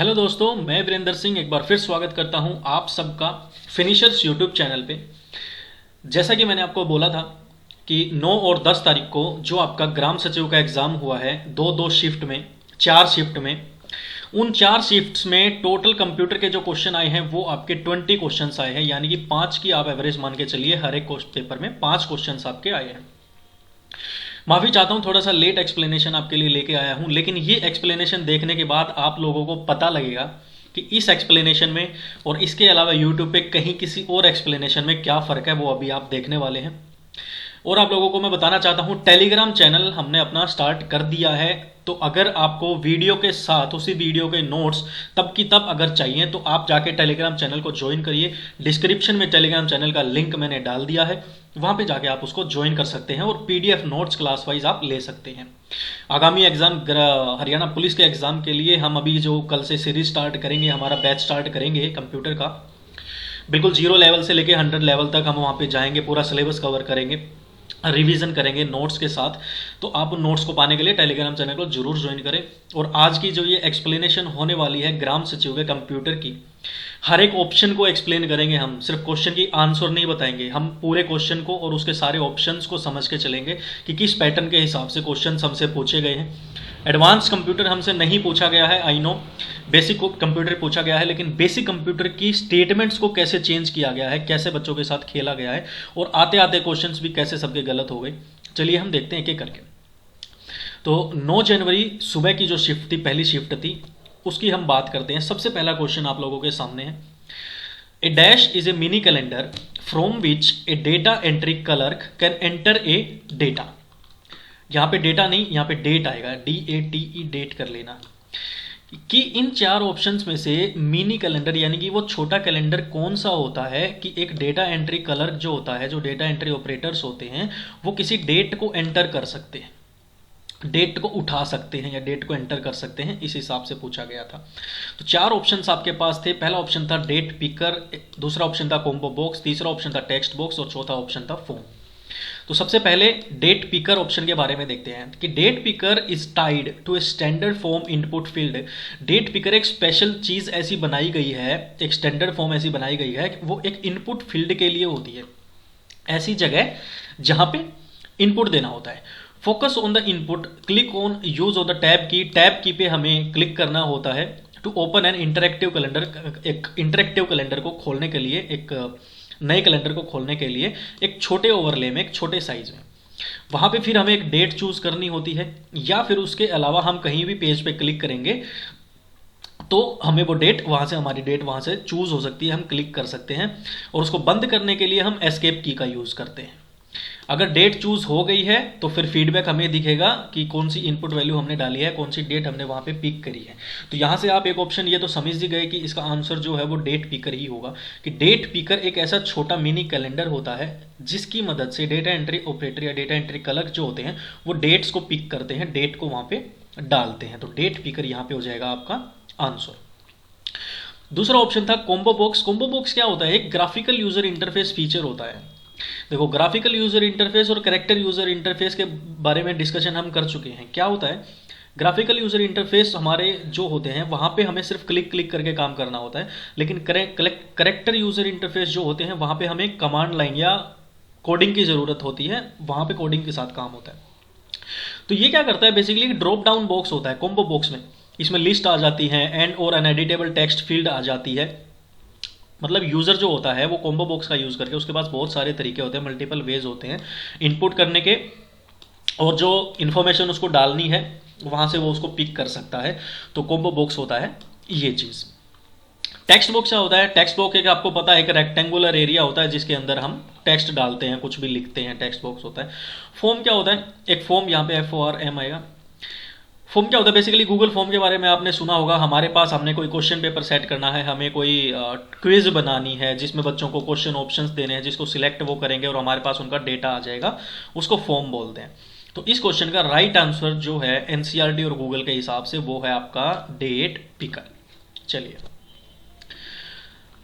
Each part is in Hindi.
हेलो दोस्तों, मैं वीरेंद्र सिंह एक बार फिर स्वागत करता हूं आप सबका फिनिशर्स यूट्यूब चैनल पे। जैसा कि मैंने आपको बोला था कि 9 और 10 तारीख को जो आपका ग्राम सचिव का एग्ज़ाम हुआ है दो दो शिफ्ट में, 4 शिफ्ट में, उन 4 शिफ्ट्स में टोटल कंप्यूटर के जो क्वेश्चन आए हैं वो आपके 20 क्वेश्चंस आए हैं, यानी कि 5 की आप एवरेज मान के चलिए। हर एक पेपर में 5 क्वेश्चंस आपके आए हैं। माफ़ी चाहता हूँ, थोड़ा सा लेट एक्सप्लेनेशन आपके लिए लेके आया हूँ, लेकिन ये एक्सप्लेनेशन देखने के बाद आप लोगों को पता लगेगा कि इस एक्सप्लेनेशन में और इसके अलावा यूट्यूब पे कहीं किसी और एक्सप्लेनेशन में क्या फ़र्क है, वो अभी आप देखने वाले हैं। और आप लोगों को मैं बताना चाहता हूँ, टेलीग्राम चैनल हमने अपना स्टार्ट कर दिया है, तो अगर आपको वीडियो के साथ उसी वीडियो के नोट्स तब की तब अगर चाहिए तो आप जाके टेलीग्राम चैनल को ज्वाइन करिए। डिस्क्रिप्शन में टेलीग्राम चैनल का लिंक मैंने डाल दिया है, वहाँ पे जाके आप उसको ज्वाइन कर सकते हैं और पीडीएफ नोट्स क्लास वाइज आप ले सकते हैं। आगामी एग्जाम हरियाणा पुलिस के एग्जाम के लिए हम अभी जो कल से सीरीज स्टार्ट करेंगे, हमारा बैच स्टार्ट करेंगे कंप्यूटर का, बिल्कुल 0 लेवल से लेके 100 लेवल तक हम वहाँ पे जाएंगे, पूरा सिलेबस कवर करेंगे, रिवीजन करेंगे नोट्स के साथ। तो आप उन नोट्स को पाने के लिए टेलीग्राम चैनल को जरूर ज्वाइन करें। और आज की जो ये एक्सप्लेनेशन होने वाली है ग्राम सचिव के कंप्यूटर की, हर एक ऑप्शन को एक्सप्लेन करेंगे हम, सिर्फ क्वेश्चन की आंसर नहीं बताएंगे, हम पूरे क्वेश्चन को और उसके सारे ऑप्शंस को समझ के चलेंगे कि किस पैटर्न के हिसाब से क्वेश्चन हमसे पूछे गए हैं। एडवांस कंप्यूटर हमसे नहीं पूछा गया है, आई नो, बेसिक कंप्यूटर पूछा गया है, लेकिन बेसिक कंप्यूटर की स्टेटमेंट्स को कैसे चेंज किया गया है, कैसे बच्चों के साथ खेला गया है, और आते आते क्वेश्चंस भी कैसे सबके गलत हो गए। चलिए हम देखते हैं एक एक करके। तो 9 जनवरी सुबह की जो शिफ्ट थी, पहली शिफ्ट थी, उसकी हम बात करते हैं। सबसे पहला क्वेश्चन आप लोगों के सामने है, a dash is a mini calendar from which a data entry clerk can enter a data. यहाँ पे डेटा नहीं, यहाँ पे डेट आएगा, DATE, डेट कर लेना। कि इन 4 ऑप्शंस में से मिनी कैलेंडर यानी कि वो छोटा कैलेंडर कौन सा होता है कि एक डेटा एंट्री क्लर्क जो होता है, जो डेटा एंट्री ऑपरेटर्स होते हैं, वो किसी डेट को एंटर कर सकते हैं, डेट को उठा सकते हैं या डेट को एंटर कर सकते हैं, इस हिसाब से पूछा गया था। तो 4 ऑप्शंस आपके पास थे। पहला ऑप्शन था डेट पिकर, दूसरा ऑप्शन था कॉम्बो बॉक्स, तीसरा ऑप्शन था टेक्स्ट बॉक्स और चौथा ऑप्शन था फॉर्म। तो सबसे पहले डेट पिकर ऑप्शन के बारे में देखते हैं कि date picker is tied to a standard form input field. Date picker एक स्पेशल चीज ऐसी बनाई गई है, एक स्टैंडर्ड फॉर्म ऐसी बनाई गई है कि वो एक इनपुट फील्ड के लिए होती है, ऐसी जगह जहां पे इनपुट देना होता है। Focus on the input, click on use of the tab key, tab key पे हमें क्लिक करना होता है to open an interactive calendar. एक इंटरेक्टिव कैलेंडर को खोलने के लिए, एक नए कैलेंडर को खोलने के लिए एक छोटे ओवरले में, एक छोटे साइज में, वहां पे फिर हमें एक डेट चूज करनी होती है, या फिर उसके अलावा हम कहीं भी पेज पे क्लिक करेंगे तो हमें वो डेट वहां से, हमारी डेट वहां से चूज हो सकती है, हम क्लिक कर सकते हैं। और उसको बंद करने के लिए हम एस्केप की का यूज करते हैं। अगर डेट चूज हो गई है तो फिर फीडबैक हमें दिखेगा कि कौन सी इनपुट वैल्यू हमने डाली है, कौन सी डेट हमने वहां पे पिक करी है। तो यहां से आप एक ऑप्शन ये तो समझ ही गए कि इसका आंसर जो है वो डेट पिकर ही होगा, कि डेट पिकर एक ऐसा छोटा मिनी कैलेंडर होता है जिसकी मदद से डेटा एंट्री ऑपरेटर या डेटा एंट्री क्लर्क जो होते हैं वो डेट्स को पिक करते हैं, डेट को वहां पे डालते हैं। तो डेट पिकर यहाँ पे हो जाएगा आपका आंसर। दूसरा ऑप्शन था कॉम्बो बॉक्स। कॉम्बो बॉक्स क्या होता है? एक ग्राफिकल यूजर इंटरफेस फीचर होता है। देखो, ग्राफिकल यूजर इंटरफेस और कैरेक्टर यूजर इंटरफेस के बारे में डिस्कशन हम कर चुके हैं। क्या होता है ग्राफिकल यूजर इंटरफेस? हमारे जो होते हैं वहां पे हमें सिर्फ क्लिक क्लिक करके काम करना होता है, लेकिन कैरेक्टर यूजर इंटरफेस जो होते हैं वहां पे हमें कमांड लाइन या कोडिंग की जरूरत होती है, वहां पे कोडिंग के साथ काम होता है। तो ये क्या करता है? बेसिकली ड्रॉप डाउन बॉक्स होता है कॉम्बो बॉक्स में, इसमें लिस्ट आ जाती है, एंड और अनएडिटेबल टेक्स्ट फील्ड आ जाती है। मतलब यूजर जो होता है वो कॉम्बो बॉक्स का यूज करके, उसके पास बहुत सारे तरीके होते हैं, मल्टीपल वेज होते हैं इनपुट करने के, और जो इन्फॉर्मेशन उसको डालनी है वहां से वो उसको पिक कर सकता है। तो कॉम्बो बॉक्स होता है ये चीज। टेक्स्ट बॉक्स क्या होता है? टेक्स्ट बॉक्स एक आपको पता है, एक रेक्टेंगुलर एरिया होता है जिसके अंदर हम टेक्स्ट डालते हैं, कुछ भी लिखते हैं, टेक्स्ट बॉक्स होता है। फॉर्म क्या होता है? एक फॉर्म, यहाँ पे FORM आएगा। फॉर्म क्या होता है? बेसिकली गूगल फॉर्म के बारे में आपने सुना होगा। हमारे पास, हमने कोई क्वेश्चन पेपर सेट करना है, हमें कोई क्विज बनानी है जिसमें बच्चों को क्वेश्चन ऑप्शंस देने हैं, जिसको सिलेक्ट वो करेंगे और हमारे पास उनका डेटा आ जाएगा, उसको फॉर्म बोलते हैं। तो इस क्वेश्चन का राइट आंसर जो है NCERT और गूगल के हिसाब से वो है आपका डेट पिकर। चलिए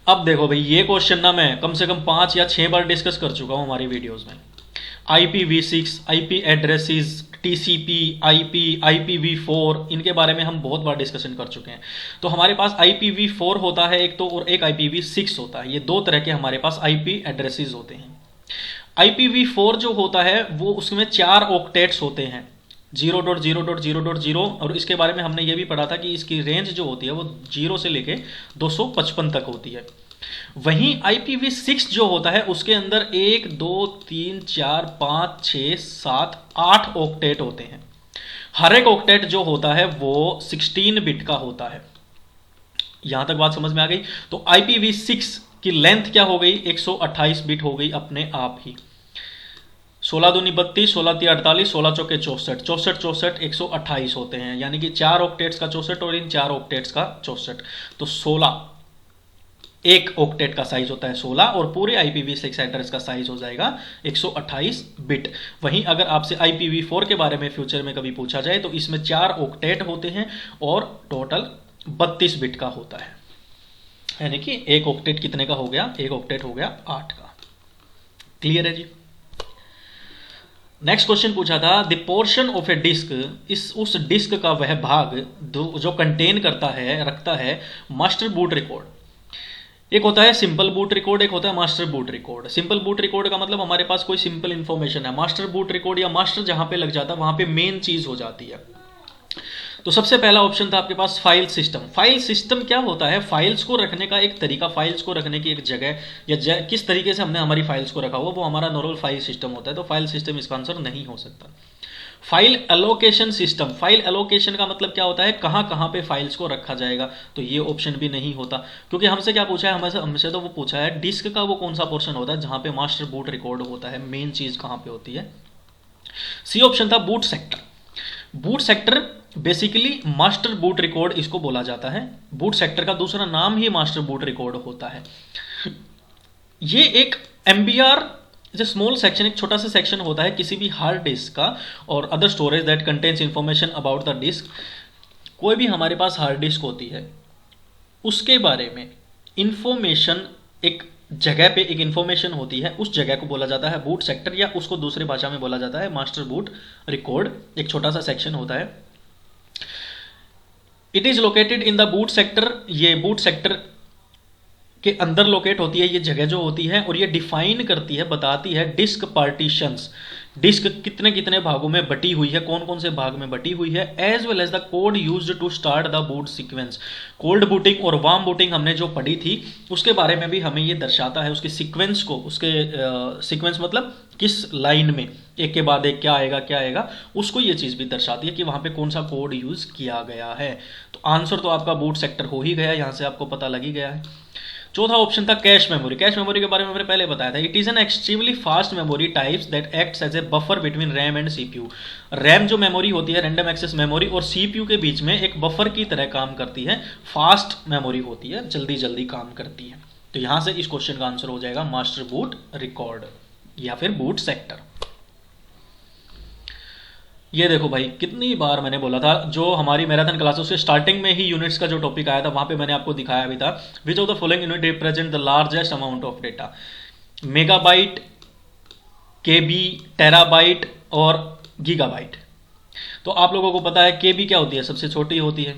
अब देखो भाई, ये क्वेश्चन ना मैं कम से कम 5 या 6 बार डिस्कस कर चुका हूं हमारी वीडियोस में। IPv6 IP address is TCP, IP, IPv4, इनके बारे में हम बहुत बार डिस्कशन कर चुके हैं। तो हमारे पास IPv4 होता है एक तो, और एक IPv6 होता है। ये दो तरह के हमारे पास IP एड्रेसेस होते हैं। IPv4 जो होता है वो उसमें 4 ऑक्टेट्स होते हैं, 0.0.0.0, और इसके बारे में हमने ये भी पढ़ा था कि इसकी रेंज जो होती है वो 0 से लेके 255 तक होती है। वहीं IPv6 जो होता है उसके अंदर 1 2 3 4 5 6 7 8 ऑक्टेट होते हैं। हर एक ऑक्टेट जो होता है वो 16 बिट का होता है। यहां तक बात समझ में आ गई। तो IPv6 की लेंथ क्या हो गई, 128 बिट हो गई अपने आप ही। 16 दूनी 32, 16 ती 48, 16 चौके 64, 64 64 128 होते हैं, यानी कि 4 ऑक्टेट्स का 64 और इन 4 ऑक्टेट्स का 64। तो 16 एक ऑक्टेट का साइज होता है 16, और पूरे IPv6 एड्रेस का साइज हो जाएगा 128 बिट। वहीं अगर आपसे IPv4 के बारे में फ्यूचर में कभी पूछा जाए तो इसमें 4 ऑक्टेट होते हैं और टोटल 32 बिट का होता है, यानी कि एक ऑक्टेट कितने का हो गया, एक ऑक्टेट हो गया 8 का। क्लियर है जी। नेक्स्ट क्वेश्चन पूछा था, the portion of a disk, उस डिस्क का वह भाग जो कंटेन करता है, रखता है मास्टर बूट रिकॉर्ड। एक होता है सिंपल बूट रिकॉर्ड, एक होता है master boot record. Simple boot record का मतलब हमारे पास कोई सिंपल इंफॉर्मेशन है। मास्टर बूट रिकॉर्ड या मास्टर जहां पे लग जाता है वहां पे मेन चीज हो जाती है। तो सबसे पहला ऑप्शन था आपके पास फाइल सिस्टम। फाइल सिस्टम क्या होता है, फाइल्स को रखने का एक तरीका, फाइल्स को रखने की एक जगह, या किस तरीके से हमने हमारी फाइल्स को रखा हुआ वो हमारा नॉर्मल फाइल सिस्टम होता है। तो फाइल सिस्टम इसका आंसर नहीं हो सकता। File allocation system, file allocation का मतलब क्या होता है, कहां कहां पे फाइल्स को रखा जाएगा, तो ये ऑप्शन भी नहीं होता, क्योंकि हमसे क्या पूछा है, हमसे तो वो पूछा है डिस्क का वो कौन सा पोर्शन होता है जहां पे मास्टर बूट रिकॉर्ड होता है, मेन चीज कहां पे होती है। सी ऑप्शन था boot sector. Boot sector basically master boot record इसको बोला जाता है। बूट सेक्टर का दूसरा नाम ही मास्टर बूट रिकॉर्ड होता है। ये एक MBR स्मॉल सेक्शन, एक छोटा सा सेक्शन होता है किसी भी हार्ड डिस्क का, और other storage that contains information about the disk. कोई भी हमारे पास हार्ड डिस्क होती है उसके बारे में इंफॉर्मेशन, एक जगह पे एक इंफॉर्मेशन होती है, उस जगह को बोला जाता है बूट सेक्टर, या उसको दूसरी भाषा में बोला जाता है मास्टर बूट रिकॉर्ड। एक छोटा सा सेक्शन होता है। It is located in the boot sector. ये बूट सेक्टर के अंदर लोकेट होती है ये जगह जो होती है, और ये डिफाइन करती है, बताती है डिस्क पार्टीशंस, डिस्क कितने कितने भागों में बटी हुई है, कौन कौन से भाग में बटी हुई है, as well as the code used to start the boot sequence. Cold booting और वार्म बूटिंग हमने जो पढ़ी थी उसके बारे में भी हमें ये दर्शाता है, उसके सीक्वेंस को, उसके सीक्वेंस मतलब किस लाइन में एक के बाद एक क्या आएगा, उसको ये चीज़ भी दर्शाती है कि वहाँ पे कौन सा कोड यूज किया गया है। तो आंसर तो आपका बूट सेक्टर हो ही गया, यहाँ से आपको पता लग ही गया है। चौथा ऑप्शन था कैश मेमोरी। कैश मेमोरी के बारे में मैंने पहले बताया था। It is an extremely fast memory types that acts as a buffer between RAM and CPU। RAM जो मेमोरी होती है, रैंडम एक्सेस मेमोरी, और CPU के बीच में एक बफर की तरह काम करती है। फास्ट मेमोरी होती है, जल्दी जल्दी काम करती है। तो यहां से इस क्वेश्चन का आंसर हो जाएगा मास्टर बूट रिकॉर्ड या फिर बूट सेक्टर। ये देखो भाई, कितनी बार मैंने बोला था, जो हमारी मैराथन क्लासेस से स्टार्टिंग में ही यूनिट्स का जो टॉपिक आया था वहां पे मैंने आपको दिखाया भी था, which of the following unit represent the largest amount of data. Megabyte, KB, terabyte और गीगाबाइट। तो आप लोगों को पता है KB क्या होती है, सबसे छोटी होती है।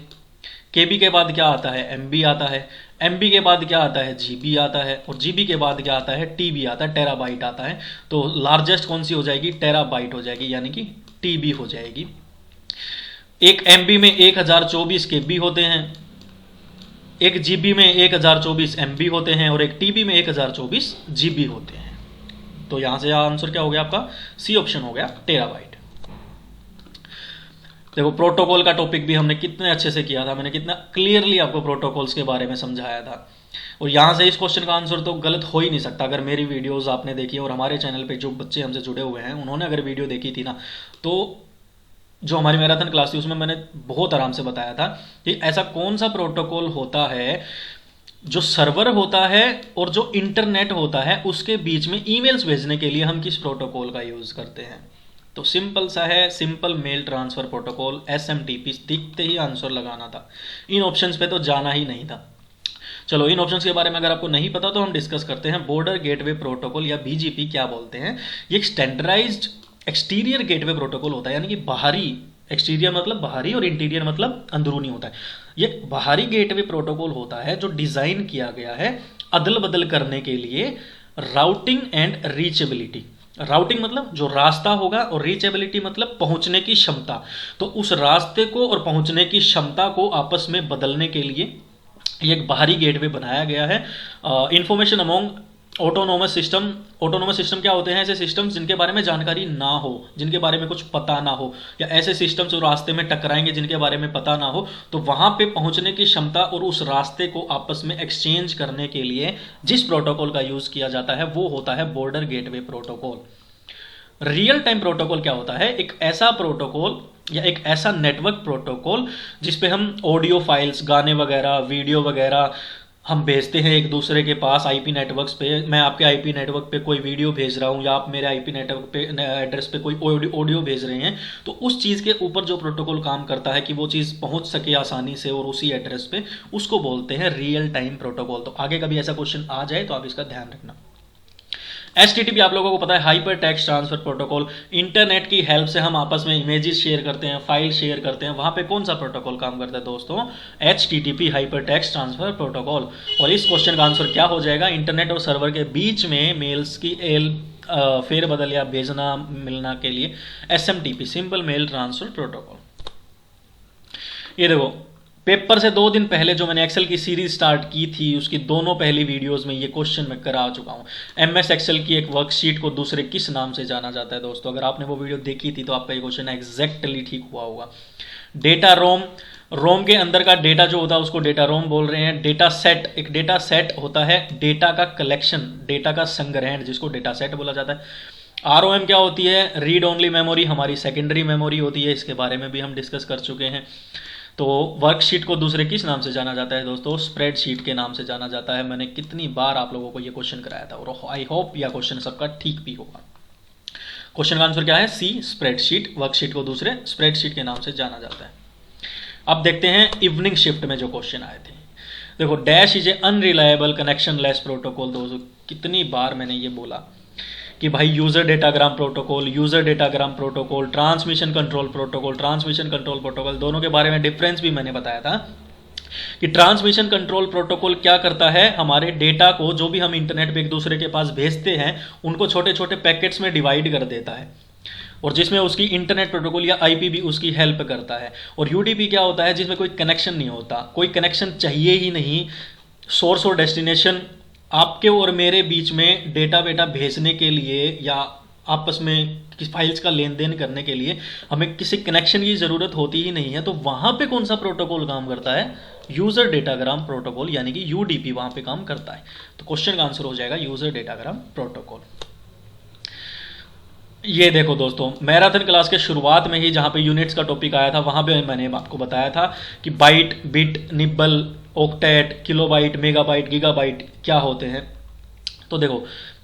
KB के बाद क्या आता है, MB आता है। MB के बाद क्या आता है, GB आता है। और GB के बाद क्या आता है, TB आता है, टेराबाइट आता है। तो लार्जेस्ट कौन सी हो जाएगी, टेराबाइट हो जाएगी, यानी कि TB हो जाएगी। एक MB में 1024 KB होते हैं, एक GB में 1024 MB होते हैं, और एक TB में 1024 GB होते हैं। तो यहां से आंसर क्या हो गया आपका, C ऑप्शन हो गया, टेराबाइट। देखो प्रोटोकॉल का टॉपिक भी हमने कितने अच्छे से किया था, मैंने कितना क्लियरली आपको प्रोटोकॉल्स के बारे में समझाया था। और यहाँ से इस क्वेश्चन का आंसर तो गलत हो ही नहीं सकता। अगर मेरी वीडियोस आपने देखी और हमारे चैनल पे जो बच्चे हमसे जुड़े हुए हैं उन्होंने अगर वीडियो देखी थी ना, तो जो हमारी मैराथन क्लास थी उसमें मैंने बहुत आराम से बताया था कि ऐसा कौन सा प्रोटोकॉल होता है जो सर्वर होता है और जो इंटरनेट होता है उसके बीच में ईमेल्स भेजने के लिए हम किस प्रोटोकॉल का यूज करते हैं। तो सिंपल सा है, simple mail transfer protocol, SMTP। दिखते ही आंसर लगाना था, इन ऑप्शंस पे तो जाना ही नहीं था। चलो इन ऑप्शंस के बारे में अगर आपको नहीं पता तो हम डिस्कस करते हैं। बॉर्डर गेटवे प्रोटोकॉल या BGP क्या बोलते हैं। ये एक स्टैंडर्डाइज्ड एक्सटीरियर गेटवे प्रोटोकॉल होता है, यानी कि बाहरी, एक्सटीरियर मतलब बाहरी और इंटीरियर मतलब अंदरूनी होता है। ये बाहरी गेटवे प्रोटोकॉल होता है जो डिजाइन किया गया है अदल बदल करने के लिए राउटिंग एंड रीचेबिलिटी। राउटिंग मतलब जो रास्ता होगा और रीचेबिलिटी मतलब पहुंचने की क्षमता। तो उस रास्ते को और पहुंचने की क्षमता को आपस में बदलने के लिए ये एक बाहरी गेटवे बनाया गया है। Information among autonomous system. Autonomous system क्या होते हैं? ऐसे सिस्टम्स जिनके बारे में जानकारी ना हो, जिनके बारे में कुछ पता ना हो, या ऐसे सिस्टम्स जो रास्ते में टकराएंगे जिनके बारे में पता ना हो, तो वहां पे पहुंचने की क्षमता और उस रास्ते को आपस में एक्सचेंज करने के लिए जिस प्रोटोकॉल का यूज किया जाता है वो होता है border gateway protocol. Real time protocol क्या होता है? एक ऐसा प्रोटोकॉल या एक ऐसा नेटवर्क प्रोटोकॉल जिसपे हम ऑडियो फाइल्स, गाने वगैरह, वीडियो वगैरह हम भेजते हैं एक दूसरे के पास आईपी नेटवर्क्स पे। मैं आपके आईपी नेटवर्क पे कोई वीडियो भेज रहा हूँ या आप मेरे आईपी नेटवर्क पे एड्रेस पे कोई ऑडियो भेज रहे हैं, तो उस चीज़ के ऊपर जो प्रोटोकॉल काम करता है कि वो चीज़ पहुंच सके आसानी से और उसी एड्रेस पे, उसको बोलते हैं रियल टाइम प्रोटोकॉल। तो आगे कभी ऐसा क्वेश्चन आ जाए तो आप इसका ध्यान रखना। HTTP आप लोगों को पता है, hyper text transfer protocol. Internet की हेल्प से हम आपस में इमेजेस शेयर करते हैं, फाइल शेयर करते हैं, वहां पे कौन सा प्रोटोकॉल काम करता है दोस्तों? HTTP, hyper text transfer protocol. और इस क्वेश्चन का आंसर क्या हो जाएगा? इंटरनेट और सर्वर के बीच में मेल्स की फेरबदल या भेजना मिलना के लिए SMTP, simple mail transfer protocol. ये देखो, पेपर से 2 दिन पहले जो मैंने एक्सेल की सीरीज स्टार्ट की थी उसकी दोनों पहली वीडियोस में ये क्वेश्चन मैं करा चुका हूँ। MS एक्सेल की एक वर्कशीट को दूसरे किस नाम से जाना जाता है दोस्तों? अगर आपने वो वीडियो देखी थी तो आपका ये क्वेश्चन एग्जैक्टली ठीक हुआ होगा। डेटा रोम, रोम के अंदर का डेटा जो होता है उसको डेटा रोम बोल रहे हैं। डेटा सेट, एक डेटा सेट होता है डेटा का कलेक्शन, डेटा का संग्रहण, जिसको डेटा सेट बोला जाता है। ROM क्या होती है? रीड ओनली मेमोरी, हमारी सेकेंडरी मेमोरी होती है, इसके बारे में भी हम डिस्कस कर चुके हैं। तो वर्कशीट को दूसरे किस नाम से जाना जाता है दोस्तों? स्प्रेडशीट के नाम से जाना जाता है। मैंने कितनी बार आप लोगों को ये क्वेश्चन कराया था और आई होप यह क्वेश्चन सबका ठीक भी होगा। क्वेश्चन का आंसर क्या है? सी, स्प्रेडशीट। वर्कशीट को दूसरे स्प्रेडशीट के नाम से जाना जाता है। अब देखते हैं इवनिंग शिफ्ट में जो क्वेश्चन आए थे। देखो, dash is A unreliable connection less protocol. दोस्तों कितनी बार मैंने ये बोला कि भाई user datagram protocol, user datagram protocol, transmission control protocol, transmission control protocol, दोनों के बारे में डिफरेंस भी मैंने बताया था कि ट्रांसमिशन कंट्रोल प्रोटोकॉल क्या करता है? हमारे डेटा को जो भी हम इंटरनेट पे एक दूसरे के पास भेजते हैं उनको छोटे छोटे पैकेट्स में डिवाइड कर देता है, और जिसमें उसकी इंटरनेट प्रोटोकॉल या आईपी भी उसकी हेल्प करता है। और यूडीपी क्या होता है? जिसमें कोई कनेक्शन नहीं होता, कोई कनेक्शन चाहिए ही नहीं। सोर्स और डेस्टिनेशन आपके और मेरे बीच में डेटा बेटा भेजने के लिए या आपस में किस फाइल्स का लेन देन करने के लिए हमें किसी कनेक्शन की ज़रूरत होती ही नहीं है। तो वहाँ पे कौन सा प्रोटोकॉल काम करता है? यूज़र डेटाग्राम प्रोटोकॉल, यानी कि यूडीपी वहाँ पे काम करता है। तो क्वेश्चन का आंसर हो जाएगा यूज़र डेटाग्राम प्रोटोकॉल। ये देखो दोस्तों, मैराथन क्लास के शुरुआत में ही जहाँ पे यूनिट्स का टॉपिक आया था वहाँ पे मैंने आपको बताया था कि byte, bit, nibble, octet, kilobyte, megabyte, gigabyte क्या होते हैं। तो देखो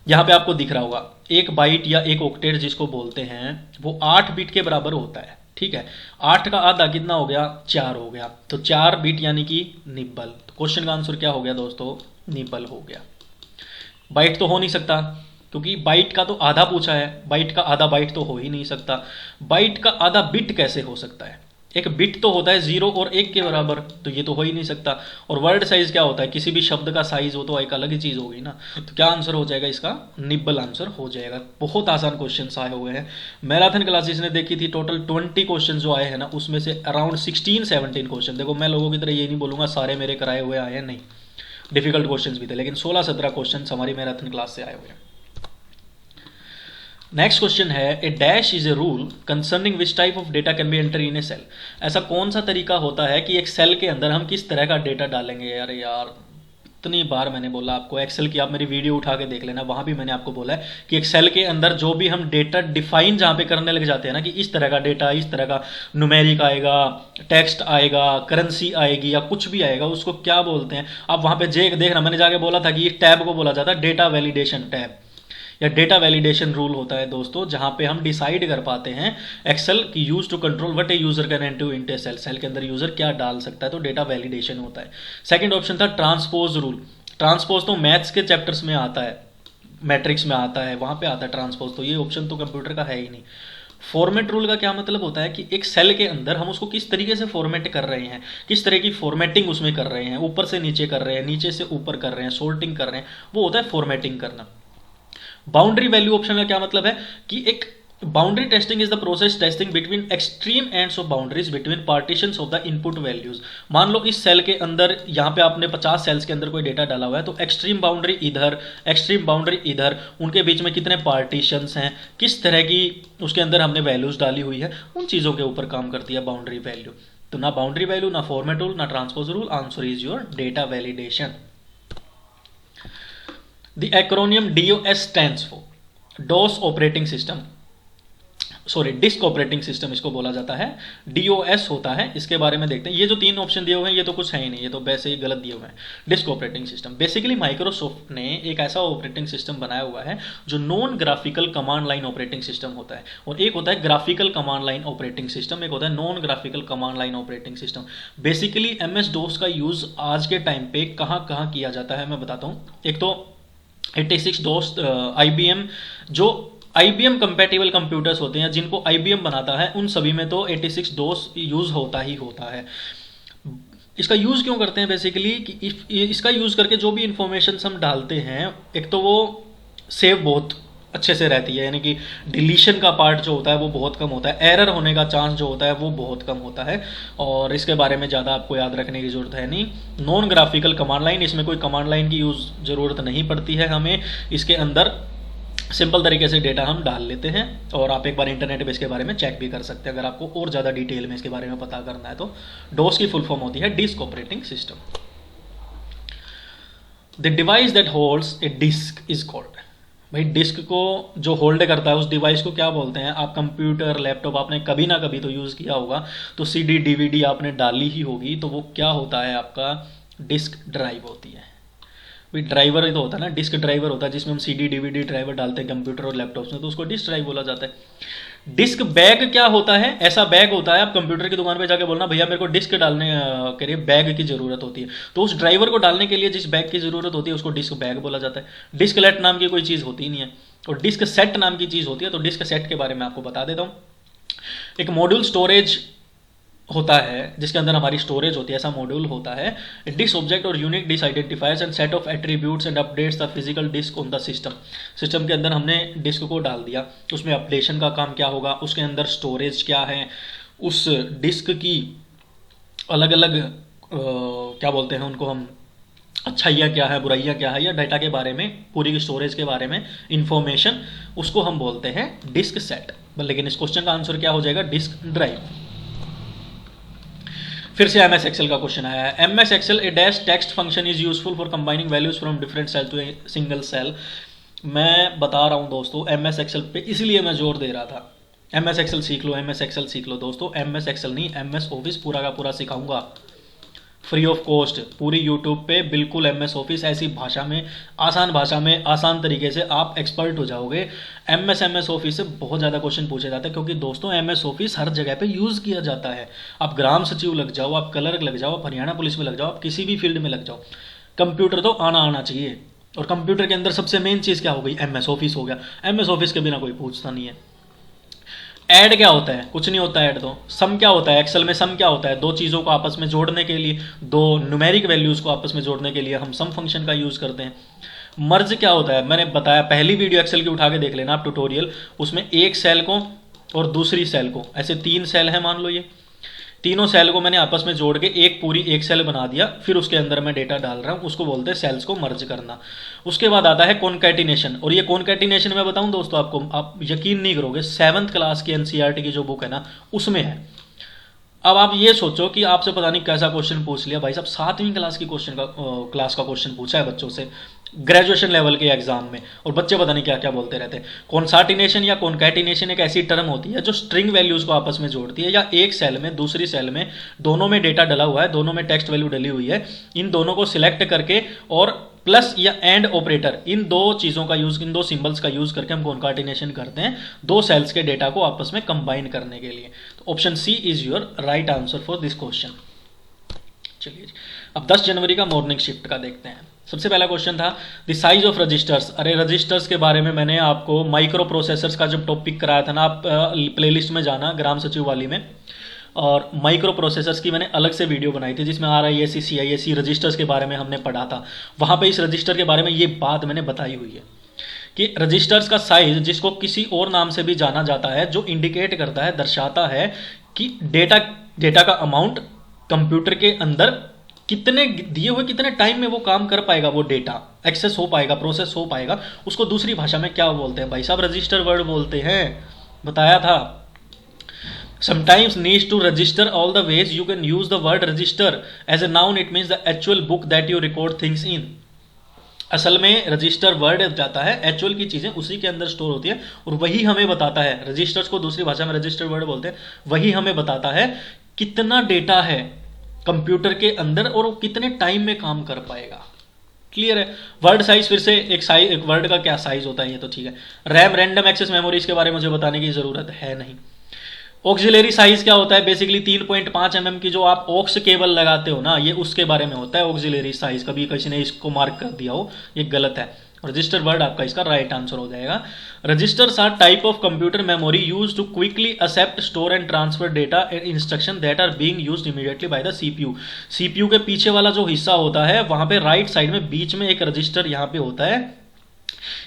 यहाँ पे आपको दिख रहा होगा, एक बाइट या एक ऑक्टेट जिसको बोलते हैं वो 8 बिट के बराबर होता है। ठीक है, 8 का आधा कितना हो गया? 4 हो गया। तो 4 बिट यानी कि निब्बल। तो क्वेश्चन का आंसर क्या हो गया दोस्तों? निब्बल हो गया। बाइट तो हो नहीं सकता क्योंकि बाइट का तो आधा पूछा है, बाइट का आधा बाइट तो हो ही नहीं सकता। बाइट का आधा बिट कैसे हो सकता है? एक बिट तो होता है 0 और 1 के बराबर, तो ये तो हो ही नहीं सकता। और वर्ड साइज क्या होता है? किसी भी शब्द का साइज हो तो एक अलग ही चीज होगी ना। तो क्या आंसर हो जाएगा इसका? निब्बल आंसर हो जाएगा। बहुत आसान क्वेश्चन आए हुए हैं। मैराथन क्लासेस ने देखी थी, टोटल 20 क्वेश्चन जो आए हैं ना उसमें से अराउंड 16-17 क्वेश्चन, देखो मैं लोगों की तरह ये नहीं बोलूंगा सारे मेरे कराए हुए आए हैं, नहीं, डिफिकल्ट क्वेश्चन भी थे, लेकिन 16-17 क्वेश्चन हमारी मैराथन क्लास से आए हुए हैं। नेक्स्ट क्वेश्चन है, a dash is a rule concerning which type of data can be enter in a cell. ऐसा कौन सा तरीका होता है कि एक सेल के अंदर हम किस तरह का डेटा डालेंगे? यार इतनी बार मैंने बोला आपको, एक्सेल की आप मेरी वीडियो उठा के देख लेना, वहां भी मैंने आपको बोला है कि एक सेल के अंदर जो भी हम डेटा डिफाइन जहां पे करने लग जाते हैं ना कि इस तरह का डेटा, इस तरह का न्यूमेरिक आएगा, टेक्स्ट आएगा, करेंसी आएगी या कुछ भी आएगा, उसको क्या बोलते हैं? आप वहां पे देखना, मैंने जाके बोला था कि इस टैब को बोला जाता है डेटा वैलिडेशन टैब या डेटा वैलिडेशन रूल होता है दोस्तों, जहां पे हम डिसाइड कर पाते हैं एक्सेल की use to control what a user can enter into a cell, cell के अंदर यूजर क्या डाल सकता है, तो डेटा वैलिडेशन होता है। सेकंड ऑप्शन था ट्रांसपोज रूल। ट्रांसपोज तो मैथ्स के चैप्टर्स में आता है, मैट्रिक्स में आता है, वहाँ पे आता है ट्रांसपोज, तो ये ऑप्शन तो कंप्यूटर का है ही नहीं। फॉर्मेट रूल का क्या मतलब होता है कि एक सेल के अंदर हम उसको किस तरीके से फॉर्मेट कर रहे हैं, किस तरह की फॉर्मेटिंग उसमें कर रहे हैं, ऊपर से नीचे कर रहे हैं, नीचे से ऊपर कर रहे हैं, सोर्टिंग कर रहे हैं, वो होता है फॉर्मेटिंग करना। बाउंड्री वैल्यू ऑप्शन का क्या मतलब है कि एक boundary testing is the process testing between extreme ends of boundaries between partitions of the input values. मान लो इस सेल के अंदर, यहाँ पे आपने 50 सेल्स के अंदर कोई डेटा डाला हुआ है, तो एक्सट्रीम बाउंड्री इधर, एक्सट्रीम बाउंड्री इधर, उनके बीच में कितने पार्टीशंस हैं, किस तरह की उसके अंदर हमने वैल्यूज डाली हुई है, उन चीज़ों के ऊपर काम करती है बाउंड्री वैल्यू। तो ना बाउंड्री वैल्यू, ना फॉर्मेट रूल, ना transpose rule, answer is your data validation. The acromion DOS stands for dose operating system, sorry disc operating system इसको बोला जाता है, DOS होता है। इसके बारे में देखते हैं। ये जो 3 ऑप्शन दिए हुए हैं ये तो कुछ है ही नहीं, ये तो वैसे ही गलत दिए हुए हैं। Disc operating system basically Microsoft ने एक ऐसा ऑपरेटिंग सिस्टम बनाया हुआ है जो non graphical command line operating system होता है, और एक होता है graphical command line operating system, एक होता है non graphical command line operating system. Basically MS-DOS का यूज आज के टाइम पे कहाँ कहाँ किया जाता है मैं बताता हूँ। एक तो 86-DOS IBM, जो IBM कंपेटिबल कंप्यूटर्स होते हैं जिनको IBM बनाता है, उन सभी में तो 86-DOS यूज़ होता ही होता है। इसका यूज़ क्यों करते हैं बेसिकली कि इसका यूज़ करके जो भी इंफॉर्मेशन हम डालते हैं, एक तो वो सेव बहुत अच्छे से रहती है, यानी कि डिलीशन का पार्ट जो होता है वो बहुत कम होता है, एरर होने का चांस जो होता है वो बहुत कम होता है, और इसके बारे में ज़्यादा आपको याद रखने की ज़रूरत है नहीं। नॉन ग्राफिकल कमांड लाइन, इसमें कोई कमांड लाइन की यूज़ ज़रूरत नहीं पड़ती है हमें, इसके अंदर सिंपल तरीके से डेटा हम डाल लेते हैं, और आप एक बार इंटरनेट पे इसके बारे में चेक भी कर सकते हैं अगर आपको और ज़्यादा डिटेल में इसके बारे में पता करना है तो। डोस की फुल फॉर्म होती है disk operating system. The device that holds a disk is called, भाई डिस्क को जो होल्ड करता है उस डिवाइस को क्या बोलते हैं। आप कंप्यूटर, लैपटॉप आपने कभी ना कभी तो यूज़ किया होगा, तो CD DVD आपने डाली ही होगी, तो वो क्या होता है आपका डिस्क ड्राइव होती है। भाई ड्राइवर तो होता है ना, डिस्क ड्राइवर होता है जिसमें हम CD DVD ड्राइवर डालते हैं कंप्यूटर और लैपटॉप्स में, तो उसको डिस्क ड्राइव बोला जाता है। डिस्क बैग क्या होता है, ऐसा बैग होता है, आप कंप्यूटर की दुकान पे जाके बोलना भैया मेरे को डिस्क डालने के लिए बैग की जरूरत होती है, तो उस ड्राइवर को डालने के लिए जिस बैग की जरूरत होती है उसको डिस्क बैग बोला जाता है। डिस्क लेट नाम की कोई चीज़ होती ही नहीं है, और डिस्क सेट नाम की चीज़ होती है। तो डिस्क सेट के बारे में आपको बता देता हूँ। एक मॉड्यूल स्टोरेज होता है जिसके अंदर हमारी स्टोरेज होती है, ऐसा मॉड्यूल होता है। डिस्क ऑब्जेक्ट और unique disk identifiers and set of attributes and updates the physical disk on the system. System के अंदर हमने डिस्क को डाल दिया, उसमें अपडेशन का काम क्या होगा, उसके अंदर स्टोरेज क्या है, उस डिस्क की अलग अलग क्या बोलते हैं उनको हम, अच्छाइयाँ क्या है, बुराइयाँ क्या है, या डाटा के बारे में, पूरी स्टोरेज के बारे में इंफॉर्मेशन, उसको हम बोलते हैं डिस्क सेट। लेकिन इस क्वेश्चन का आंसर क्या हो जाएगा, डिस्क ड्राइव। फिर से MS Excel का क्वेश्चन आया है। MS Excel a dash text function is useful for combining values from different cell to a single cell. मैं बता रहा हूँ दोस्तों, MS Excel पे इसलिए मैं जोर दे रहा था, MS Excel सीख लो, MS Excel सीख लो दोस्तों। MS Excel नहीं, MS Office पूरा का पूरा सिखाऊंगा फ्री ऑफ कॉस्ट, पूरी यूट्यूब पे बिल्कुल। MS Office ऐसी भाषा में, आसान भाषा में, आसान तरीके से आप एक्सपर्ट हो जाओगे। MS Office से बहुत ज़्यादा क्वेश्चन पूछे जाते हैं, क्योंकि दोस्तों MS Office हर जगह पे यूज़ किया जाता है। आप ग्राम सचिव लग जाओ, आप क्लर्क लग जाओ, आप हरियाणा पुलिस में लग जाओ, आप किसी भी फील्ड में लग जाओ, कंप्यूटर तो आना चाहिए। और कंप्यूटर के अंदर सबसे मेन चीज़ क्या हो गई, MS Office हो गया। MS Office के बिना कोई पूछता नहीं है। ऐड क्या होता है, कुछ नहीं होता ऐड तो। सम क्या होता है, एक्सेल में सम क्या होता है, दो चीज़ों को आपस में जोड़ने के लिए, दो न्यूमेरिक वैल्यूज़ को आपस में जोड़ने के लिए हम सम फंक्शन का यूज़ करते हैं। मर्ज क्या होता है, मैंने बताया, पहली वीडियो एक्सेल की उठा के देख लेना आप, ट्यूटोरियल, उसमें एक सेल को और दूसरी सेल को, ऐसे 3 सेल है मान लो, ये तीनों सेल को मैंने आपस में जोड़ के एक पूरी एक सेल बना दिया, फिर उसके अंदर मैं डेटा डाल रहा हूँ, उसको बोलते हैं सेल्स को मर्ज करना। उसके बाद आता है कॉन्कैटिनेशन, और ये कॉन्कैटिनेशन मैं बताऊं दोस्तों आपको, आप यकीन नहीं करोगे, 7th क्लास की NCERT की जो बुक है ना उसमें है। अब आप ये सोचो कि आपसे पता नहीं कैसा क्वेश्चन पूछ लिया भाई साहब, 7वीं क्लास की क्लास का क्वेश्चन पूछा है बच्चों से ग्रेजुएशन लेवल के एग्जाम में, और बच्चे पता नहीं क्या क्या बोलते रहते हैं। कॉन्सार्टिनेशन या कॉन्कैटिनेशन एक ऐसी टर्म होती है जो स्ट्रिंग वैल्यूज को आपस में जोड़ती है, या एक सेल में दूसरी सेल में, दोनों में डेटा डला हुआ है, दोनों में टेक्स्ट वैल्यू डली हुई है, इन दोनों को सिलेक्ट करके और प्लस या एंड ऑपरेटर, इन दो चीज़ों का यूज, इन दो सिंबल्स का यूज करके हम कॉन्कार्टिनेशन करते हैं दो सेल्स के डेटा को आपस में कंबाइन करने के लिए। तो option C is your right answer for this question. चलिए अब 10 जनवरी का मॉर्निंग शिफ्ट का देखते हैं। सबसे पहला क्वेश्चन था द साइज ऑफ रजिस्टर्स। अरे रजिस्टर्स के बारे में मैंने आपको माइक्रो प्रोसेसर्स का जब टॉपिक कराया था ना, आप प्लेलिस्ट में जाना ग्राम सचिव वाली में, और माइक्रो प्रोसेसर्स की मैंने अलग से वीडियो बनाई थी जिसमें RISC CISC रजिस्टर्स के बारे में हमने पढ़ा था। वहाँ पे इस रजिस्टर के बारे में ये बात मैंने बताई हुई है कि रजिस्टर्स का साइज, जिसको किसी और नाम से भी जाना जाता है, जो इंडिकेट करता है, दर्शाता है कि डेटा का अमाउंट कंप्यूटर के अंदर कितने दिए हुए कितने टाइम में वो काम कर पाएगा, वो डेटा एक्सेस हो पाएगा, प्रोसेस हो पाएगा, उसको दूसरी भाषा में क्या बोलते हैं भाई साहब? रजिस्टर वर्ड बोलते हैं, बताया था। Sometimes needs to register all the ways you can use the word register as a noun. It means the actual book that you record things in. असल में रजिस्टर वर्ड जाता है, एक्चुअल की चीजें उसी के अंदर स्टोर होती है और वही हमें बताता है, रजिस्टर्स को दूसरी भाषा में रजिस्टर वर्ड बोलते हैं, वही हमें बताता है कितना डेटा है कंप्यूटर के अंदर और वो कितने टाइम में काम कर पाएगा। क्लियर है? वर्ड साइज, फिर से एक वर्ड का क्या साइज होता है ये तो ठीक है। रैम, रैंडम एक्सेस मेमोरी, इसके बारे में मुझे बताने की जरूरत है नहीं। ऑक्सिलरी साइज क्या होता है? बेसिकली 3.5 mm की जो आप ऑक्स केबल लगाते हो ना, ये उसके बारे में होता है ऑक्सिलरी साइज। कभी किसी ने इसको मार्क कर दिया हो, ये गलत है। रजिस्टर वर्ड आपका इसका राइट आंसर हो जाएगा। Registers are type of computer memory used to quickly accept, store and transfer data and instruction that are being used immediately by the CPU। CPU के पीछे वाला जो हिस्सा होता है, वहां पे राइट साइड में बीच में एक रजिस्टर यहाँ पे होता है।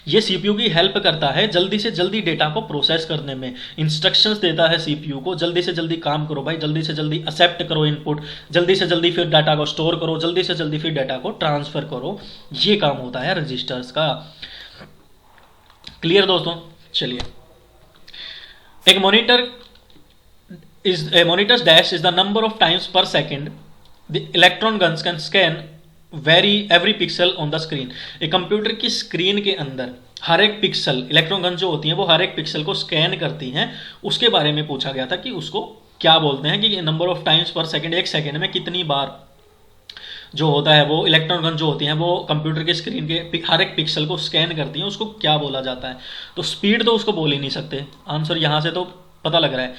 ये CPU की हेल्प करता है जल्दी से जल्दी डेटा को प्रोसेस करने में, इंस्ट्रक्शंस देता है CPU को, जल्दी से जल्दी काम करो भाई, जल्दी से जल्दी एक्सेप्ट करो इनपुट, जल्दी से जल्दी फिर डाटा को स्टोर करो, जल्दी से जल्दी फिर डाटा को ट्रांसफर करो। ये काम होता है रजिस्टर्स का। क्लियर दोस्तों? चलिए, एक monitor's dash is the number of times per second the electron guns can scan every pixel on the screen। एक कंप्यूटर की स्क्रीन के अंदर हर एक पिक्सल, इलेक्ट्रॉन गन जो होती हैं वो हर एक पिक्सल को स्कैन करती हैं। उसके बारे में पूछा गया था कि उसको क्या बोलते हैं, कि number of times per second, एक सेकंड में कितनी बार जो होता है वो इलेक्ट्रॉन गन जो होती हैं वो कंप्यूटर के स्क्रीन के हर एक पिक्सल को स्कैन करती हैं, उसको क्या बोला जाता है? तो स्पीड तो उसको बोल ही नहीं सकते, आंसर यहां से तो पता लग रहा है।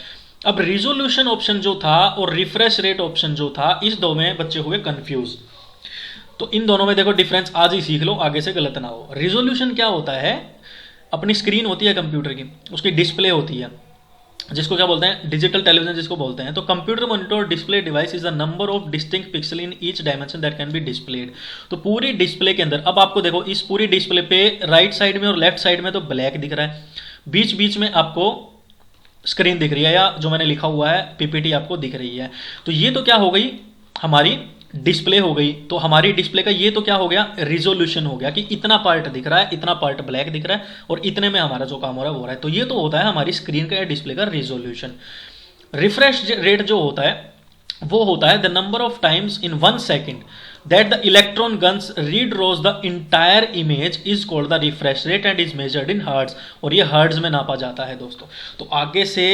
अब रिजोल्यूशन ऑप्शन जो था और रिफ्रेश रेट ऑप्शन जो था, इस दो में बच्चे हुए कंफ्यूज। तो इन दोनों में देखो डिफरेंस आज ही सीख लो, आगे से गलत ना हो। रिजोल्यूशन क्या होता है? अपनी स्क्रीन होती है कंप्यूटर की, उसकी डिस्प्ले होती है, जिसको क्या बोलते हैं? डिजिटल टेलीविजन जिसको बोलते हैं। तो computer monitor display device is the number of distinct pixel in each dimension that can be displayed. तो पूरी डिस्प्ले के अंदर, अब आपको देखो इस पूरी डिस्प्ले पे राइट साइड में और लेफ्ट साइड में तो ब्लैक दिख रहा है, बीच बीच में आपको स्क्रीन दिख रही है, या जो मैंने लिखा हुआ है PPT आपको दिख रही है। तो ये तो क्या हो गई? हमारी डिस्प्ले हो गई। तो हमारी डिस्प्ले का ये तो क्या हो गया? रिजोल्यूशन हो गया, कि इतना पार्ट दिख रहा है, इतना पार्ट ब्लैक दिख रहा है और इतने में हमारा जो काम हो रहा है वो हो रहा है। तो ये तो होता है हमारी स्क्रीन का या डिस्प्ले का रिजोल्यूशन। रिफ्रेश रेट जो होता है वो होता है the number of times in 1 second that the electron guns read rows the entire image is called the refresh rate and is measured in hertz. और ये हर्ट्ज में नापा जाता है दोस्तों। तो आगे से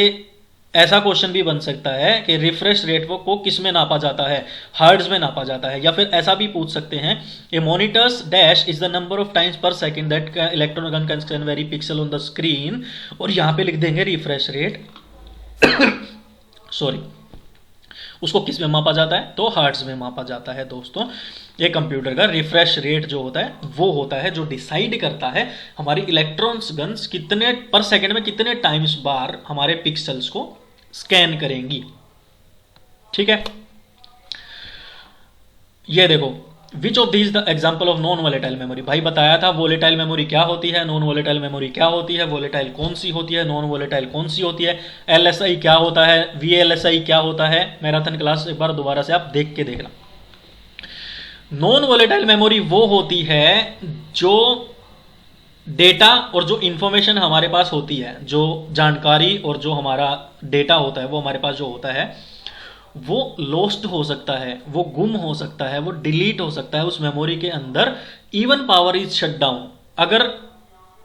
ऐसा क्वेश्चन भी बन सकता है कि रिफ्रेश रेट को किस में नापा जाता है? हर्ट्ज में नापा जाता है। या फिर ऐसा भी पूछ सकते हैं, a monitors dash is the number of times per second that electron gun can scan very pixel on the screen, और यहां पे लिख देंगे रिफ्रेश रेट सॉरी, उसको किस में मापा जाता है? तो हर्ट्ज में मापा जाता है दोस्तों। ये कंप्यूटर का रिफ्रेश रेट जो होता है वो होता है जो डिसाइड करता है हमारी इलेक्ट्रॉन्स गन्स कितने पर सेकंड में कितने टाइम्स बार हमारे पिक्सल्स को स्कैन करेंगी। ठीक है, ये देखो, which of these the example of non volatile memory. भाई बताया था वोलेटाइल मेमोरी क्या होती है, नॉन वोलेटाइल मेमोरी क्या होती है, वोलेटाइल कौन सी होती है, नॉन वोलेटाइल कौन सी होती है, LSI क्या होता है, VLSI क्या होता है। मैराथन क्लास एक बार दोबारा से आप देख के देखना। नॉन वोलेटाइल मेमोरी वो होती है जो डेटा और जो इंफॉर्मेशन हमारे पास होती है, जो जानकारी और जो हमारा डेटा होता है वो हमारे पास जो होता है वो लॉस्ट हो सकता है, वो गुम हो सकता है, वो डिलीट हो सकता है उस मेमोरी के अंदर। Even power is shut down. अगर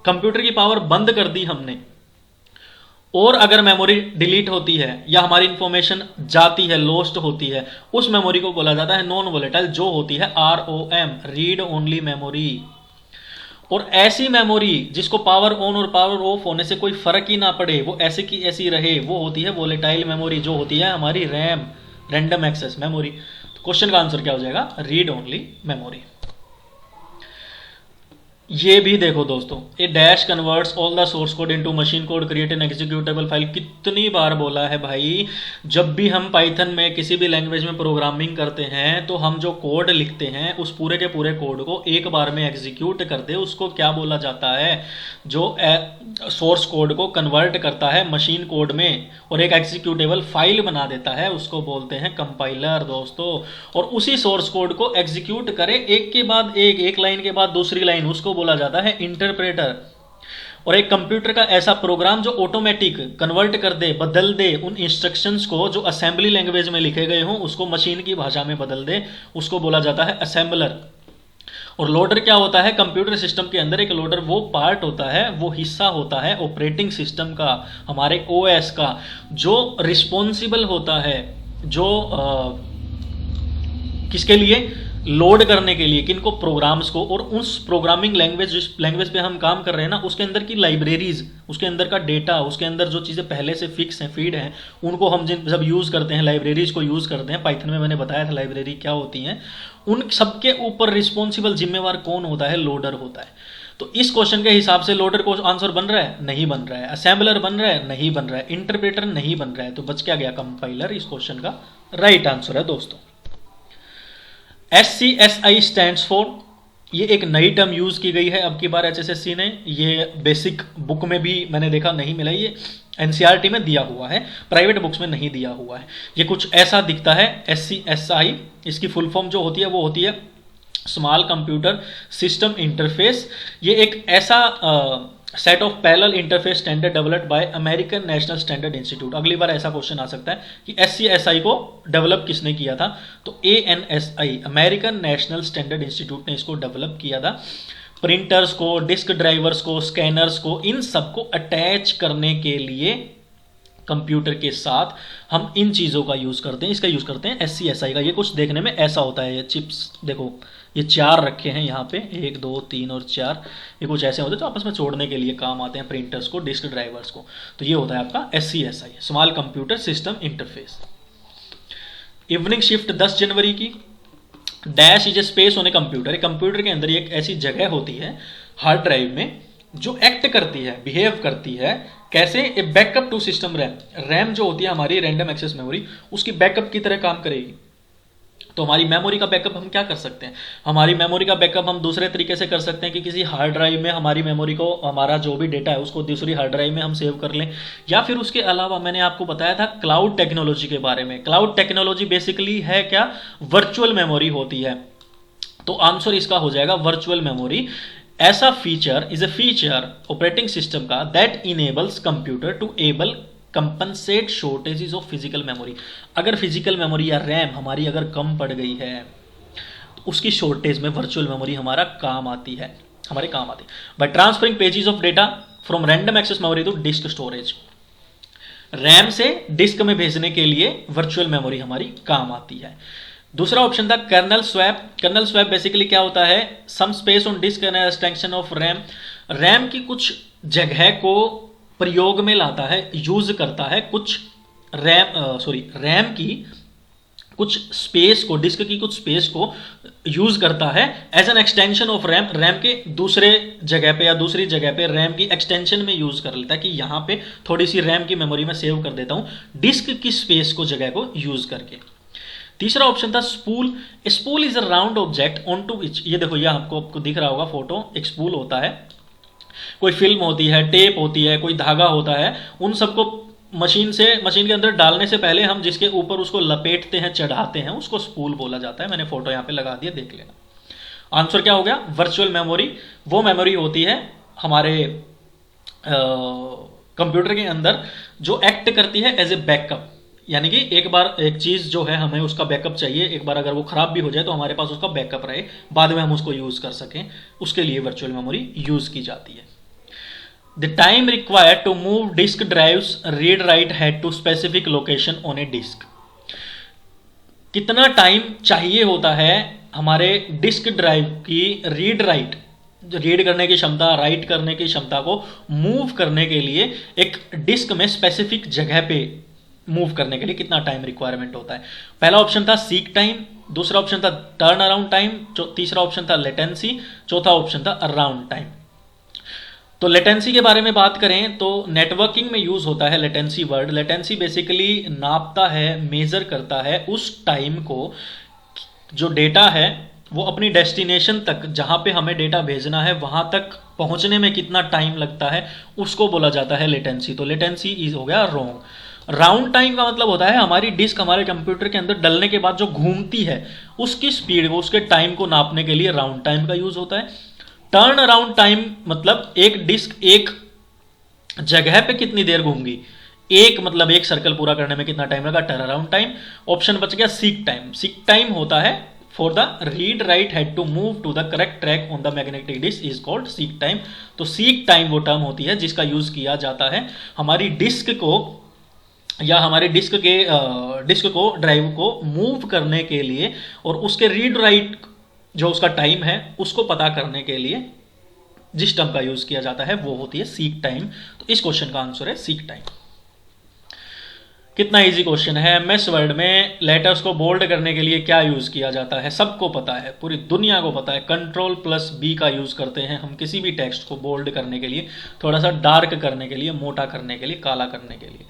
कंप्यूटर की पावर बंद कर दी हमने और अगर मेमोरी डिलीट होती है या हमारी इंफॉर्मेशन जाती है, लॉस्ट होती है, उस मेमोरी को बोला जाता है नॉन वोलेटाइल, जो होती है ROM, रीड ओनली मेमोरी। और ऐसी मेमोरी जिसको पावर ऑन और पावर ऑफ होने से कोई फर्क ही ना पड़े, वो ऐसे की ऐसी रहे, वो होती है वोलेटाइल मेमोरी, जो होती है हमारी RAM, random access memory. Question का आंसर क्या हो जाएगा, रीड ओनली मेमोरी। ये भी देखो दोस्तों, a dash converts all the source code into machine code create an executable file. कितनी बार बोला है भाई, जब भी हम पाइथन में किसी भी लैंग्वेज में प्रोग्रामिंग करते हैं तो हम जो कोड लिखते हैं उस पूरे के पूरे कोड को एक बार में एग्जीक्यूट कर दे, उसको क्या बोला जाता है, जो सोर्स कोड को कन्वर्ट करता है मशीन कोड में और एक एग्जीक्यूटेबल फाइल बना देता है, उसको बोलते हैं कंपाइलर दोस्तों। और उसी सोर्स कोड को एग्जीक्यूट करे एक के बाद एक लाइन के बाद दूसरी लाइन, उसको बोला जाता है इंटरप्रेटर। और एक कंप्यूटर का ऐसा प्रोग्राम जो ऑटोमेटिक कन्वर्ट कर दे, बदल दे उन इंस्ट्रक्शंस को जो असेंबली लैंग्वेज में लिखे गए हों, उसको मशीन की भाषा में बदल दे, उसको बोला जाता है असेंबलर। और लोडर क्या होता है, कंप्यूटर सिस्टम के अंदर एक लोडर वो पार्ट होता है, वो हिस्सा होता है ऑपरेटिंग सिस्टम का, हमारे ओएस का, जो रिस्पॉन्सिबल होता है, जो किसके लिए, लोड करने के लिए, किनको, प्रोग्राम्स को। और उस प्रोग्रामिंग लैंग्वेज जिस लैंग्वेज पे हम काम कर रहे हैं ना, उसके अंदर की लाइब्रेरीज, उसके अंदर का डेटा, उसके अंदर जो चीज़ें पहले से फिक्स हैं, फीड हैं, उनको हम जब यूज़ करते हैं, लाइब्रेरीज को यूज़ करते हैं, पाइथन में मैंने बताया था लाइब्रेरी क्या होती हैं, उन सबके ऊपर रिस्पॉन्सिबल, जिम्मेवार कौन होता है, लोडर होता है। तो इस क्वेश्चन के हिसाब से लोडर को आंसर बन रहा है, नहीं बन रहा है। असेंबलर बन रहा है, नहीं बन रहा है। इंटरप्रेटर नहीं बन रहा है। तो बच क्या गया, कंपाइलर इस क्वेश्चन का राइट आंसर है दोस्तों। SCSI स्टैंड्स फॉर, ये एक नई टर्म यूज की गई है अब की बार HSSC ने, ये बेसिक बुक में भी मैंने देखा नहीं मिला, ये NCERT में दिया हुआ है, प्राइवेट बुक्स में नहीं दिया हुआ है। ये कुछ ऐसा दिखता है SCSI, इसकी फुल फॉर्म जो होती है वो होती है स्मॉल कंप्यूटर सिस्टम इंटरफेस। ये एक ऐसा set of parallel interface standard developed by American national standard institute. अगली बार ऐसा क्वेश्चन आ सकता है कि SCSI को डेवलप किसने किया था, तो ANSI American national standard institute ने इसको डेवलप किया था। प्रिंटर्स को, डिस्क ड्राइवर्स को, स्कैनर्स को, इन सबको अटैच करने के लिए कंप्यूटर के साथ हम इन चीज़ों का यूज़ करते हैं, इसका यूज़ करते हैं SCSI का। ये कुछ देखने में ऐसा होता है, ये चिप्स देखो, ये 4 रखे हैं यहाँ पे, 1 2 3 और 4, ये कुछ ऐसे होते हैं जो आपस में जोड़ने के लिए काम आते हैं, प्रिंटर्स को, डिस्क ड्राइवर्स को। तो ये होता है आपका SCSI, small computer system interface. Evening shift 10 जनवरी की। Dash is A space on a computer. Computer के अंदर एक ऐसी जगह होती है हार्ड ड्राइव में जो एक्ट करती है, बिहेव करती है कैसे, a backup to system RAM. RAM जो होती है हमारी रैंडम एक्सेस मेमोरी, उसकी बैकअप की तरह काम करेगी। तो हमारी मेमोरी का बैकअप हम क्या कर सकते हैं, हमारी मेमोरी का बैकअप हम दूसरे तरीके से कर सकते हैं कि किसी हार्ड ड्राइव में हमारी मेमोरी को, हमारा जो भी डेटा है उसको दूसरी हार्ड ड्राइव में हम सेव कर लें, या फिर उसके अलावा मैंने आपको बताया था क्लाउड टेक्नोलॉजी के बारे में। क्लाउड टेक्नोलॉजी बेसिकली है क्या, वर्चुअल मेमोरी होती है। तो आंसर इसका हो जाएगा वर्चुअल मेमोरी। ऐसा feature is a feature operating system का that enables computer to able compensate shortages of physical memory. अगर फिजिकल मेमोरी या रैम हमारी अगर कम पड़ गई है तो उसकी शॉर्टेज में वर्चुअल मेमोरी हमारा काम आती है, हमारे काम आती है। By transferring pages of data from random access memory to disk storage. RAM से डिस्क में भेजने के लिए वर्चुअल मेमोरी हमारी काम आती है। दूसरा ऑप्शन था kernel swap. Kernel swap basically क्या होता है, some space on disk and extension of RAM. RAM की कुछ जगह को प्रयोग में लाता है, यूज करता है, कुछ रैम की कुछ स्पेस को, डिस्क की कुछ स्पेस को यूज करता है as an extension of RAM. RAM के दूसरे जगह पे या दूसरी जगह पे रैम की एक्सटेंशन में यूज कर लेता है कि यहां पे थोड़ी सी रैम की मेमोरी में सेव कर देता हूं डिस्क की स्पेस को, जगह को यूज करके। तीसरा ऑप्शन था spool. Spool is a round object on to which, ये देखो, ये आपको दिख रहा होगा फोटो, एक स्पूल होता है, कोई फिल्म होती है, टेप होती है, कोई धागा होता है, उन सबको मशीन के अंदर डालने से पहले हम जिसके ऊपर उसको लपेटते हैं, चढ़ाते हैं, उसको स्पूल बोला जाता है। मैंने फोटो यहाँ पे लगा दिया, देख लेना। आंसर क्या हो गया, वर्चुअल मेमोरी। वो मेमोरी होती है हमारे कंप्यूटर के अंदर जो एक्ट करती है एज ए बैकअप, यानी कि एक बार एक चीज जो है हमें उसका बैकअप चाहिए, एक बार अगर वो खराब भी हो जाए तो हमारे पास उसका बैकअप रहे, बाद में हम उसको यूज कर सकें, उसके लिए वर्चुअल मेमोरी यूज की जाती है। The time required to move disk drives read write head to specific location on a disk. कितना टाइम चाहिए होता है हमारे डिस्क ड्राइव की रीड राइट, रीड करने की क्षमता, राइट करने की क्षमता को मूव करने के लिए, एक डिस्क में स्पेसिफिक जगह पे मूव करने के लिए कितना टाइम रिक्वायरमेंट होता है। पहला ऑप्शन था सीक टाइम, दूसरा ऑप्शन था टर्न अराउंड टाइम, तीसरा ऑप्शन था लेटेंसी, चौथा ऑप्शन था अराउंड टाइम। तो लेटेंसी के बारे में बात करें तो नेटवर्किंग में यूज होता है लेटेंसी वर्ड। लेटेंसी बेसिकली नापता है, मेजर करता है उस टाइम को जो डेटा है वो अपनी डेस्टिनेशन तक, जहां पे हमें डेटा भेजना है वहां तक पहुंचने में कितना टाइम लगता है, उसको बोला जाता है लेटेंसी। तो लेटेंसी इज हो गया रॉन्ग। राउंड टाइम का मतलब होता है हमारी डिस्क हमारे कंप्यूटर के अंदर डलने के बाद जो घूमती है उसकी स्पीड, वो उसके टाइम को नापने के लिए राउंड टाइम का यूज होता है। टर्न अराउंड टाइम मतलब एक डिस्क एक जगह पे कितनी देर घूमगी, एक मतलब एक सर्कल पूरा करने में कितना टाइम लगा, टर्न अराउंड टाइम। ऑप्शन बच गया सीक टाइम। सीक टाइम होता है for the read write head to move to the correct track on the magnetic disk is called seek time. तो सीक टाइम वो टर्म होती है जिसका यूज किया जाता है हमारी डिस्क को या हमारे डिस्क को ड्राइव को मूव करने के लिए और उसके रीड राइट जो उसका टाइम है उसको पता करने के लिए जिस टर्म का यूज किया जाता है वो होती है सीक टाइम। तो इस क्वेश्चन का आंसर है सीक टाइम। कितना इजी क्वेश्चन है। एमएस वर्ड में लेटर्स को बोल्ड करने के लिए क्या यूज किया जाता है, सबको पता है, पूरी दुनिया को पता है। कंट्रोल प्लस बी का यूज करते हैं हम किसी भी टेक्स्ट को बोल्ड करने के लिए, थोड़ा सा डार्क करने के लिए, मोटा करने के लिए, काला करने के लिए।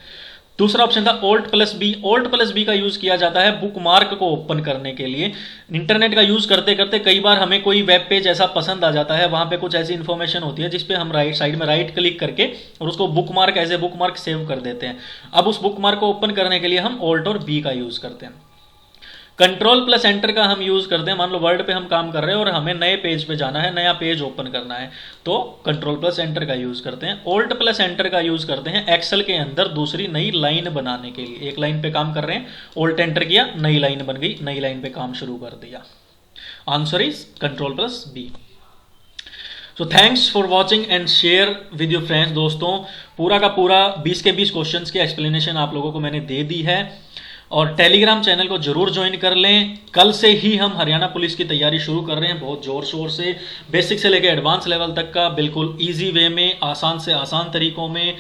दूसरा ऑप्शन था ओल्ट प्लस बी। ओल्ट प्लस बी का यूज किया जाता है बुक मार्क को ओपन करने के लिए। इंटरनेट का यूज करते करते कई बार हमें कोई वेब पेज ऐसा पसंद आ जाता है, वहां पे कुछ ऐसी इंफॉर्मेशन होती है जिसपे हम राइट साइड में राइट क्लिक करके और उसको bookmark as a bookmark save कर देते हैं। अब उस बुक मार्क को ओपन करने के लिए हम ओल्ट और बी का यूज करते हैं। कंट्रोल प्लस एंटर का हम यूज करते हैं, मान लो वर्ड पे हम काम कर रहे हैं और हमें नए पेज पे जाना है, नया पेज ओपन करना है, तो कंट्रोल प्लस एंटर का यूज करते हैं। ओल्ट प्लस एंटर का यूज करते हैं एक्सेल के अंदर दूसरी नई लाइन बनाने के लिए। एक लाइन पे काम कर रहे हैं, ओल्ट एंटर किया, नई लाइन बन गई, नई लाइन पे काम शुरू कर दिया। Answer is control plus B. So thanks for watching and share with your friends. दोस्तों पूरा का पूरा 20 के 20 क्वेश्चंस की एक्सप्लेनेशन आप लोगों को मैंने दे दी है और टेलीग्राम चैनल को जरूर ज्वाइन कर लें। कल से ही हम हरियाणा पुलिस की तैयारी शुरू कर रहे हैं बहुत जोर शोर से, बेसिक से लेकर एडवांस लेवल तक का, बिल्कुल इजी वे में, आसान से आसान तरीकों में,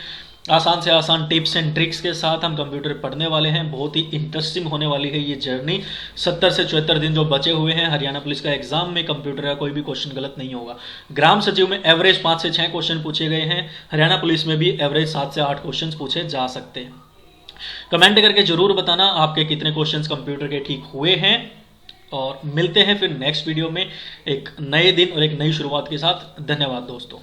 आसान से आसान टिप्स एंड ट्रिक्स के साथ हम कंप्यूटर पढ़ने वाले हैं। बहुत ही इंटरेस्टिंग होने वाली है ये जर्नी। 70 से 74 दिन जो बचे हुए हैं हरियाणा पुलिस का एग्जाम में कंप्यूटर का कोई भी क्वेश्चन गलत नहीं होगा। ग्राम सचिव में एवरेज 5 से 6 क्वेश्चन पूछे गए हैं, हरियाणा पुलिस में भी एवरेज 7 से 8 क्वेश्चन पूछे जा सकते हैं। कमेंट करके जरूर बताना आपके कितने क्वेश्चंस कंप्यूटर के ठीक हुए हैं और मिलते हैं फिर नेक्स्ट वीडियो में एक नए दिन और एक नई शुरुआत के साथ। धन्यवाद दोस्तों।